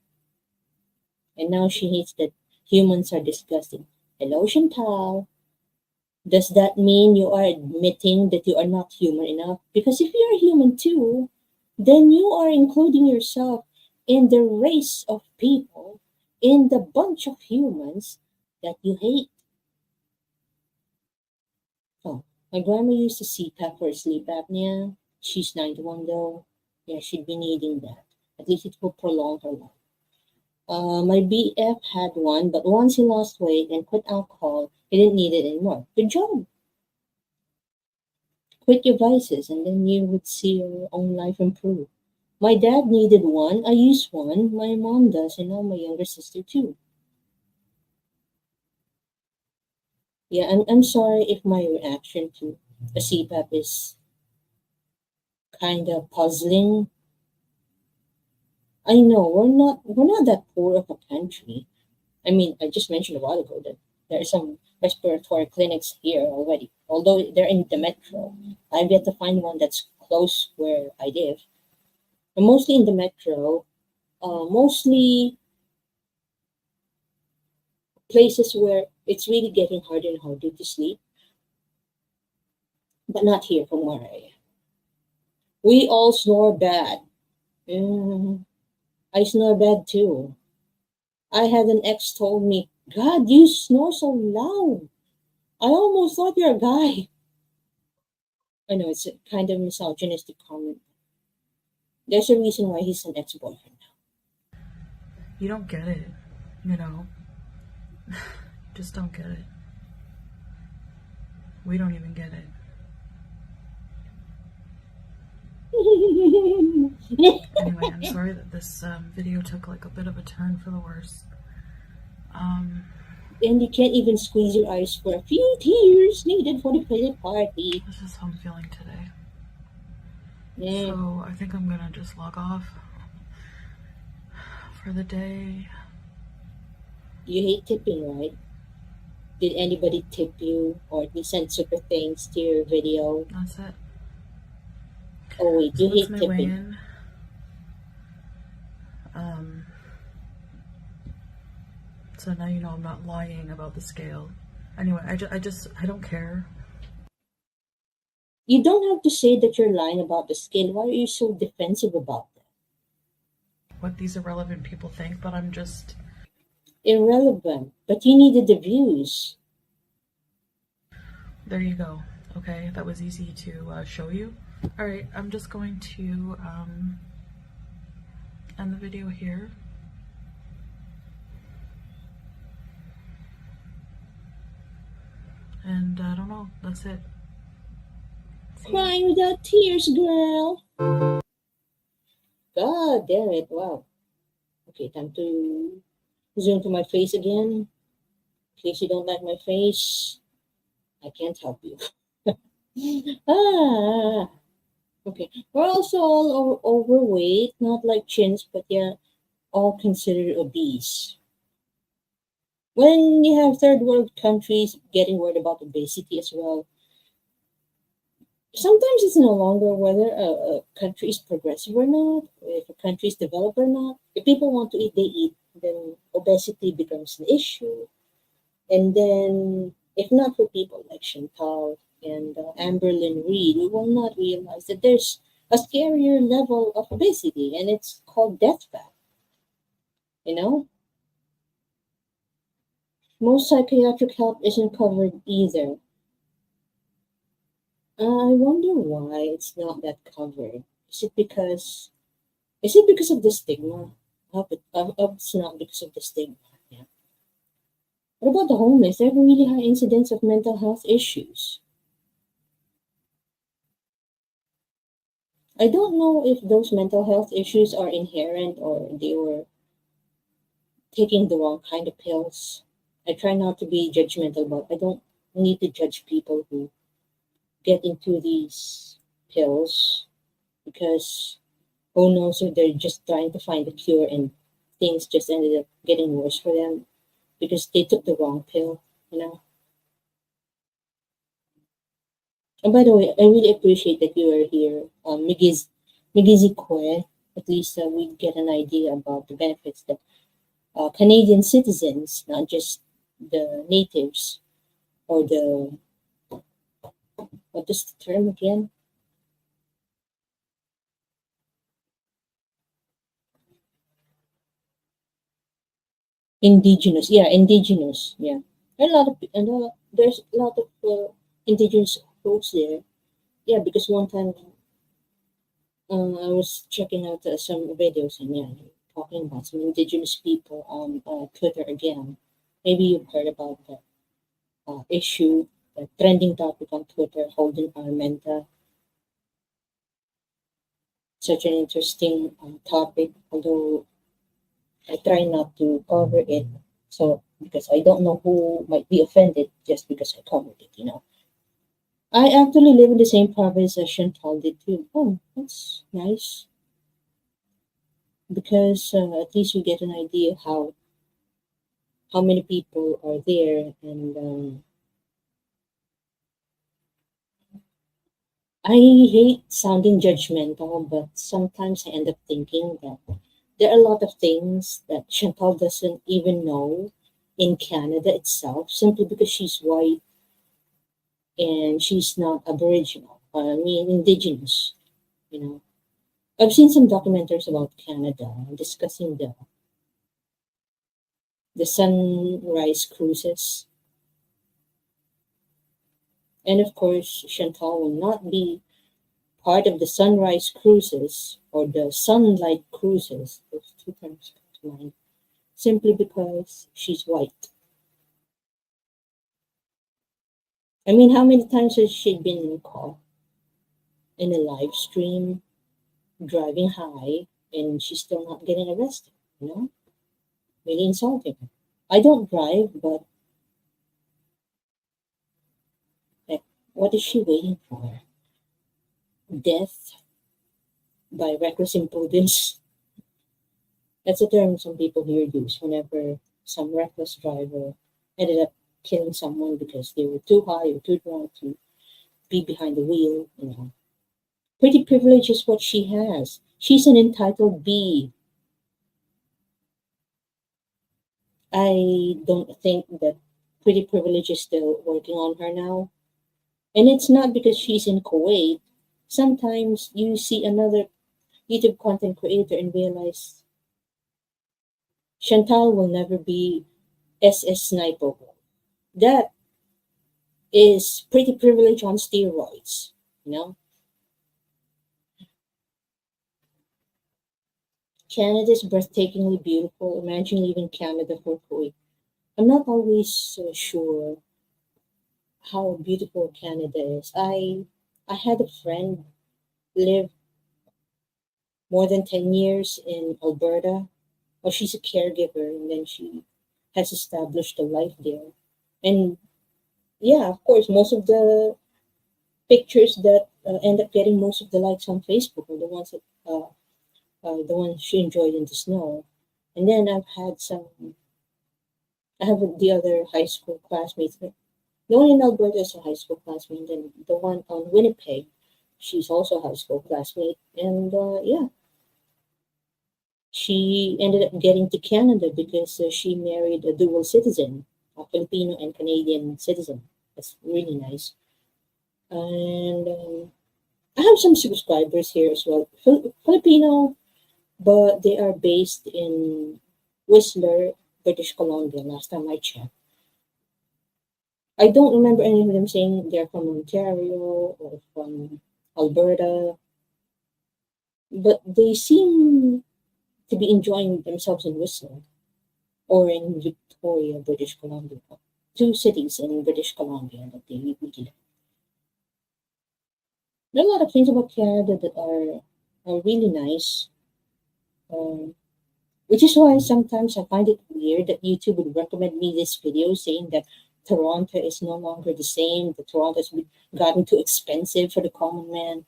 and now she hates that humans are disgusting. Hello, Chantal. Does that mean you are admitting that you are not human enough? Because if you're human too, then you are including yourself in the race of people, in the bunch of humans that you hate. Oh, my grandma used to CPAP for sleep apnea. She's 91 though. Yeah, she'd be needing that. At least it will prolong her life. My BF had one, but once he lost weight and quit alcohol, he didn't need it anymore. Good job. Quit your vices, and then you would see your own life improve. My dad needed one. I use one. My mom does, and now my younger sister too. Yeah, I'm sorry if my reaction to a CPAP is kind of puzzling. I know we're not that poor of a country. I mean, I just mentioned a while ago that there are some respiratory clinics here already, although they're in the metro. I've yet to find one that's close where I live. And mostly in the metro, mostly places where it's really getting harder and harder to sleep, but not here from where I am. We all snore bad. Mm, I snore bad too. I had an ex told me, God, you snore so loud. I almost thought you're a guy. I know it's a kind of misogynistic comment. There's a reason why he's an ex-boyfriend now. You don't get it, you know. Just don't get it. We don't even get it. Anyway, I'm sorry that this video took like a bit of a turn for the worse. And you can't even squeeze your eyes for a few tears needed for the pity party. This is how I'm feeling today. Mm. So I think I'm gonna just log off for the day. You hate tipping, right? Did anybody tip you or at least send super thanks to your video? That's it. Oh wait, So you that's hate my tipping. weigh-in. So now you know I'm not lying about the scale. Anyway, I don't care. You don't have to say that you're lying about the scale. Why are you so defensive about that? What these irrelevant people think, but I'm just irrelevant. But you needed the views. There you go. Okay, that was easy to show you. Alright, I'm just going to end the video here. And I don't know, that's it. Crying without tears, girl. God damn it, wow. Okay, time to zoom to my face again. In case you don't like my face, I can't help you. Okay. We're also all overweight, not like chins, but yeah, all considered obese. When you have third world countries getting worried about obesity as well, sometimes it's no longer whether a country is progressive or not, if a country is developed or not. If people want to eat, they eat. Then obesity becomes an issue. And then, if not for people like Chantal and Amberlyn Reed, we will not realize that there's a scarier level of obesity, and it's called death fat. You know? Most psychiatric help isn't covered either. I wonder why it's not that covered. Is it because of the stigma? I hope it's not because of the stigma. Yeah. What about the homeless? They have a really high incidence of mental health issues. I don't know if those mental health issues are inherent or they were taking the wrong kind of pills. I try not to be judgmental, but I don't need to judge people who get into these pills because who knows if they're just trying to find a cure and things just ended up getting worse for them because they took the wrong pill, you know. And by the way, I really appreciate that you are here, Migizi Kwe. At least we get an idea about the benefits that Canadian citizens, not just the natives or the what is the term again? Indigenous. Yeah, indigenous. Yeah. There's a lot of indigenous folks there. Yeah, because one time I was checking out some videos and yeah, talking about some indigenous people on Twitter again. Maybe you've heard about that issue, the trending topic on Twitter, holding Armenta. Such an interesting topic, although I try not to cover it. So, because I don't know who might be offended just because I covered it. I actually live in the same province as Chantal did too. Oh, that's nice. Because at least you get an idea how many people are there, and I hate sounding judgmental, but sometimes I end up thinking that there are a lot of things that Chantal doesn't even know in Canada itself, simply because she's white and she's not Aboriginal. I mean, Indigenous. You know, I've seen some documentaries about Canada discussing the sunrise cruises, and of course, Chantal will not be part of the sunrise cruises or the sunlight cruises. Those two terms come to mind simply because she's white. I mean, how many times has she been caught in a live stream driving high and she's still not getting arrested? Really insulting. I don't drive, but like, what is she waiting for? Death by reckless imprudence? That's a term some people here use whenever some reckless driver ended up killing someone because they were too high or too drunk to be behind the wheel. Pretty privilege is what she has. She's an entitled bee. I don't think that pretty privilege is still working on her now. And it's not because she's in Kuwait. Sometimes you see another YouTube content creator and realize Chantal will never be SS Sniper. That is pretty privilege on steroids, you know? Canada is breathtakingly beautiful. Imagine leaving Canada for Kuwait. I'm not always sure how beautiful Canada is. I had a friend live more than 10 years in Alberta. Well, she's a caregiver and then she has established a life there. And yeah, of course, most of the pictures that end up getting most of the likes on Facebook are the ones that the ones she enjoyed in the snow. And then I have the other high school classmates. The one in Alberta is a high school classmate, and then the one on Winnipeg, she's also a high school classmate. And yeah, she ended up getting to Canada because she married a dual citizen, a Filipino and Canadian citizen. That's really nice. And I have some subscribers here as well, Filipino, but they are based in Whistler, British Columbia. Last time I checked, I don't remember any of them saying they're from Ontario or from Alberta, but they seem to be enjoying themselves in Whistler or in Victoria, British Columbia. Two cities in British Columbia that they really like. There are a lot of things about Canada that are really nice, um, which is why sometimes I find it weird that YouTube would recommend me this video saying that Toronto is no longer the same, that Toronto has gotten too expensive for the common man.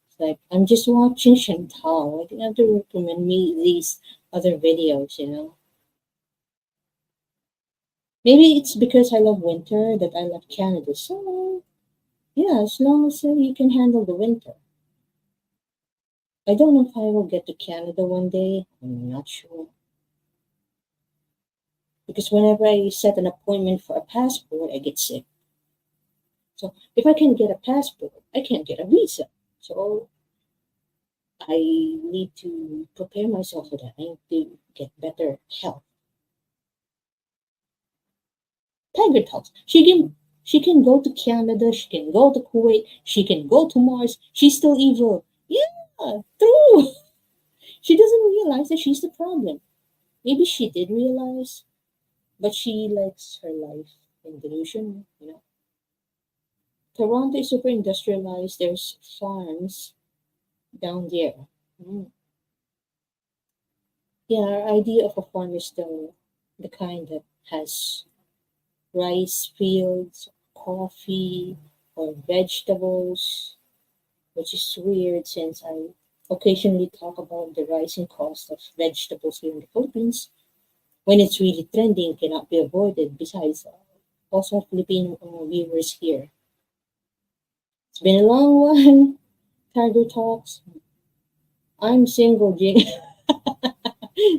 It's like, I'm just watching Chantal. I think I have to recommend me these other videos. Maybe it's because I love winter that I love Canada. So, yeah, as long as you can handle the winter. I don't know if I will get to Canada one day. I'm not sure. Because whenever I set an appointment for a passport, I get sick. So if I can get a passport, I can't get a visa. So I need to prepare myself for that. I need to get better health. Tiger talks. She can go to Canada. She can go to Kuwait. She can go to Mars. She's still evil. Yeah, true. She doesn't realize that she's the problem. Maybe she did realize, but she likes her life in delusion. Toronto is super industrialized. There's farms down there. Mm. Yeah, our idea of a farm is the kind that has rice fields, coffee, or vegetables, which is weird since I occasionally talk about the rising cost of vegetables here in the Philippines. When it's really trending, cannot be avoided. Besides, also Filipino viewers here. It's been a long while. Tiger Talks. I'm single, Jing.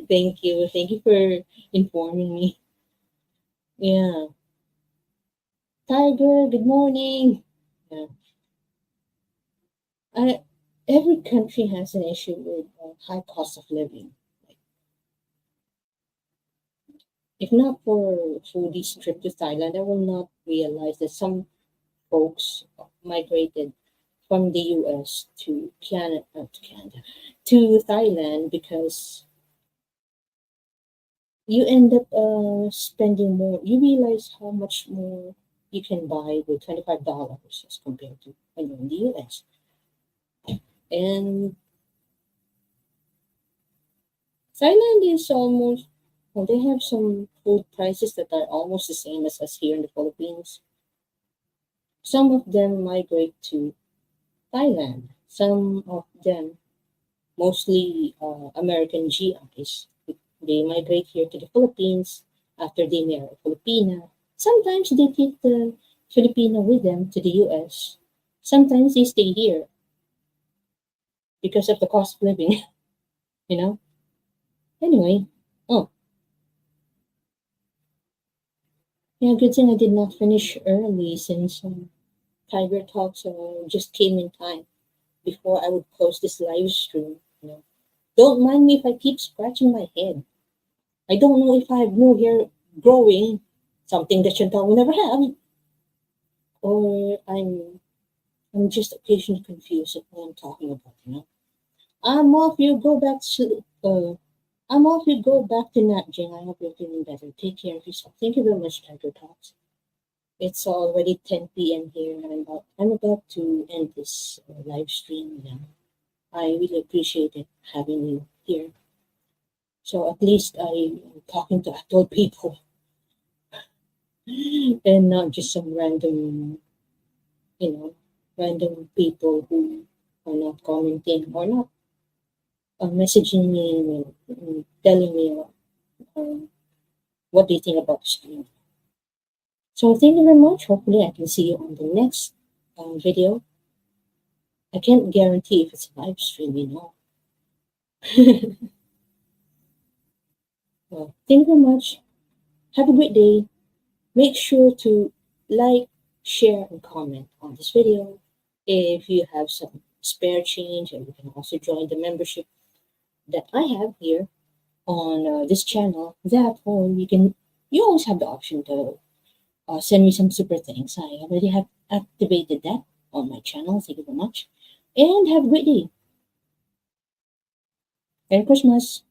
Thank you. Thank you for informing me. Yeah. Tiger, good morning. Yeah. I, every country has an issue with high cost of living. If not for foodies trip to Thailand, I will not realize that some folks migrated from the US to Canada, to Thailand because you end up spending more. You realize how much more you can buy with $25 as compared to when you're in the US. And Thailand is almost, well, they have some food prices that are almost the same as us here in the Philippines. Some of them migrate to Thailand. Some of them, mostly American GIs, they migrate here to the Philippines after they marry a Filipina. Sometimes they take the Filipina with them to the US. Sometimes they stay here because of the cost of living, you know? Anyway, oh, yeah, good thing I did not finish early since Tiger Talks just came in time before I would close this live stream. Don't mind me if I keep scratching my head. I don't know if I have no hair growing, something that Chantal will never have, or I'm just occasionally confused at what I'm talking about. I'm off. You go back to. I'm off. You go back to nap, Jing. I hope you're feeling better. Take care of yourself. Thank you very much, Tiger Talks. It's already 10 p.m. here, and I'm about to end this live stream now. I really appreciated having you here. So at least I'm talking to adult people and not just some you know, random people who are not commenting or not messaging me and telling me um, what they think about the stream. So thank you very much. Hopefully I can see you on the next video. I can't guarantee if it's a live stream. Well, thank you very much. Have a great day. Make sure to like, share, and comment on this video. If you have some spare change, and you can also join the membership that I have here on this channel. Or you always have the option to send me some super thanks. I already have activated that on my channel. Thank you very much. And have a great day. Merry Christmas.